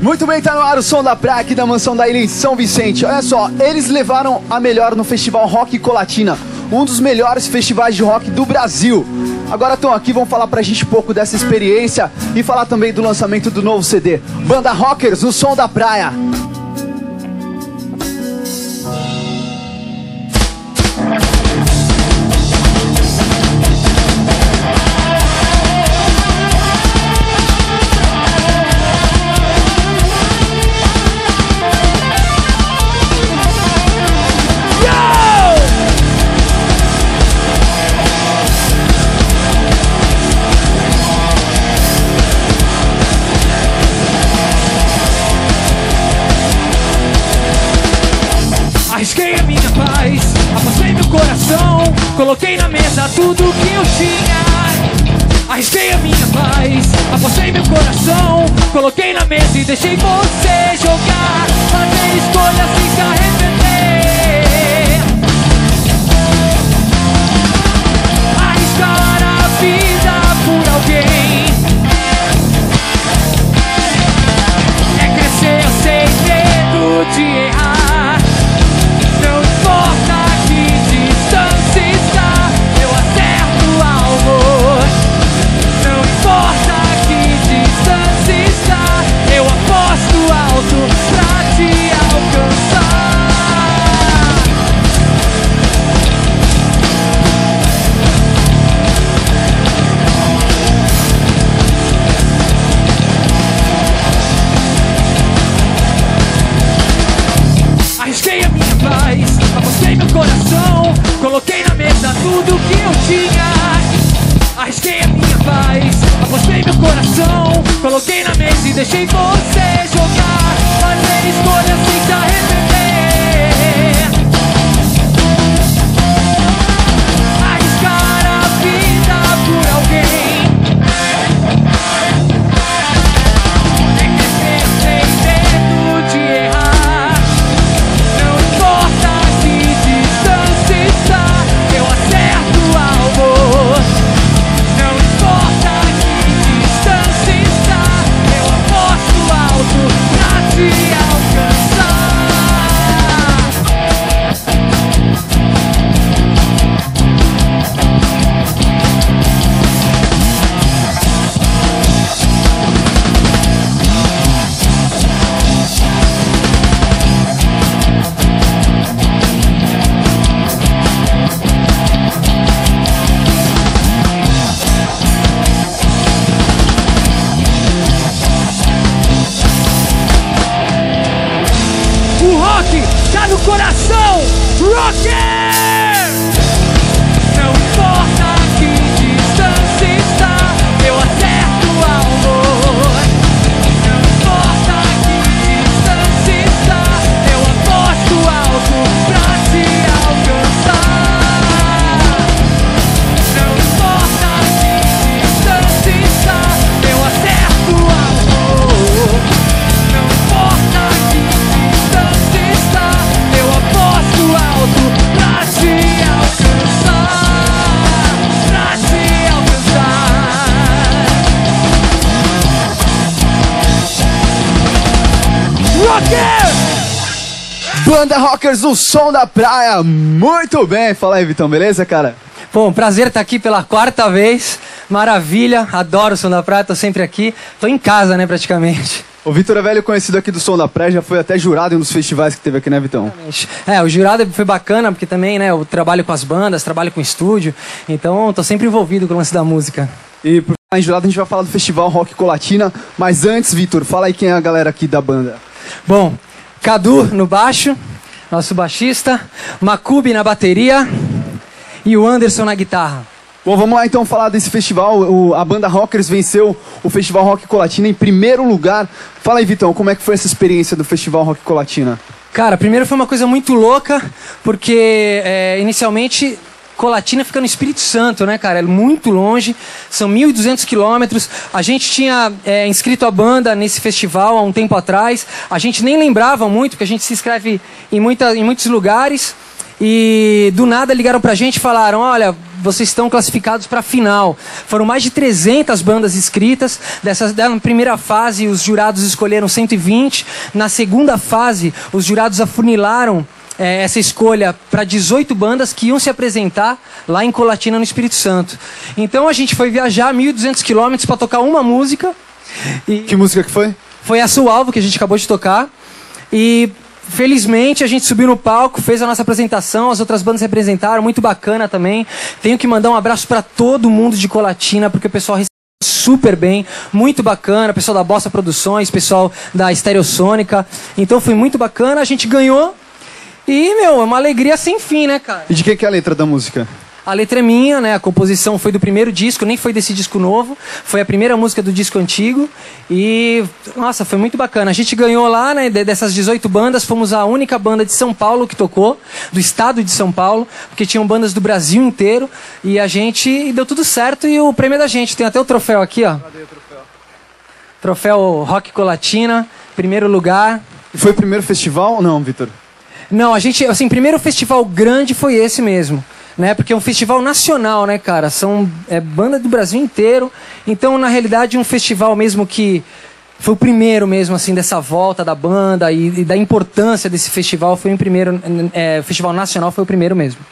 Muito bem, tá no ar o Som da Praia aqui da Mansão da Ilha em São Vicente. Olha só, eles levaram a melhor no Festival Rock Colatina, um dos melhores festivais de rock do Brasil. Agora estão aqui, vão falar pra gente um pouco dessa experiência e falar também do lançamento do novo CD. Banda Rockers, o Som da Praia. Arrisquei a minha paz, apostei meu coração, coloquei na mesa tudo que eu tinha. Arrisquei a minha paz, apostei meu coração, coloquei na mesa e deixei você jogar. Fazer escolhas sem se arrepender. Arriscar a vida por alguém é crescer sem medo de errar. Não importa que distância está, eu acerto o alvo. Não importa que distância está, eu aposto alto pra te alcançar. Arrisquei a minha paz, apostei meu coração, coloquei na mesa tudo que eu tinha. Arrisquei a minha paz, apostei meu coração, coloquei na mesa e deixei você jogar. Fazer escolhas sem se arrepender. Arriscar a vida por alguém é crescer sem medo de errar. Não importa que distância está, eu acerto o alvo. Não importa que distância está, eu aposto alto pra te alcançar. O rock tá no coração, rocker! Não importa que distância está, eu acerto o alvo. Não importa que distância está, eu aposto alto pra te alcançar. Não importa que distância está, eu acerto o alvo. Não importa que distância está, eu aposto alto pra te alcançar. Pra te alcançar. Rocker! Banda Rockers, o Som da Praia. Muito bem, fala aí, Vitão, beleza, cara? Bom, prazer estar aqui pela 4ª vez. Maravilha, adoro o Som da Praia, tô sempre aqui. Tô em casa, né, praticamente. O Vitor é velho conhecido aqui do Som da Praia, já foi até jurado em um dos festivais que teve aqui, né, Vitão? O jurado foi bacana, porque também, né, eu trabalho com as bandas, trabalho com estúdio, então tô sempre envolvido com o lance da música. E por falar em jurado, a gente vai falar do Festival Rock Colatina, mas antes, Vitor, fala aí quem é a galera aqui da banda. Bom, Cadu no baixo, nosso baixista, Macube na bateria e o Anderson na guitarra. Bom, vamos lá então falar desse festival. A banda Rockers venceu o Festival Rock Colatina em primeiro lugar. Fala aí, Vitão, como é que foi essa experiência do Festival Rock Colatina? Cara, primeiro foi uma coisa muito louca, porque inicialmente Colatina fica no Espírito Santo, né, cara? É muito longe, são 1.200 quilômetros. A gente tinha inscrito a banda nesse festival há um tempo atrás. A gente nem lembrava muito, porque a gente se inscreve em muitos lugares. E do nada ligaram pra gente e falaram: olha, vocês estão classificados para a final. Foram mais de 300 bandas inscritas. Na primeira fase, os jurados escolheram 120. Na segunda fase, os jurados afunilaram essa escolha para 18 bandas que iam se apresentar lá em Colatina, no Espírito Santo. Então a gente foi viajar 1.200 quilômetros para tocar uma música. Que música que foi? Foi essa o alvo que a gente acabou de tocar. E felizmente a gente subiu no palco, fez a nossa apresentação, as outras bandas se apresentaram, muito bacana também. Tenho que mandar um abraço para todo mundo de Colatina, porque o pessoal recebeu super bem, muito bacana, pessoal da Bossa Produções, pessoal da Estereossônica. Então foi muito bacana, a gente ganhou. E, é uma alegria sem fim, né, cara? E de que é a letra da música? A letra é minha, né? A composição foi do primeiro disco, nem foi desse disco novo. Foi a primeira música do disco antigo. E, nossa, foi muito bacana. A gente ganhou lá, né? Dessas 18 bandas, fomos a única banda de São Paulo que tocou, do estado de São Paulo, porque tinham bandas do Brasil inteiro. E a gente deu tudo certo e o prêmio é da gente. Tem até o troféu aqui, ó. Cadê o troféu? Troféu Rock Colatina, primeiro lugar. E foi o primeiro festival ou não, Vitor? Não, a gente, assim, primeiro festival grande foi esse mesmo, né? Porque é um festival nacional, né, cara? São banda do Brasil inteiro. Então, na realidade, um festival mesmo que foi o primeiro mesmo, assim, dessa volta da banda e da importância desse festival, foi o primeiro, festival nacional foi o primeiro mesmo.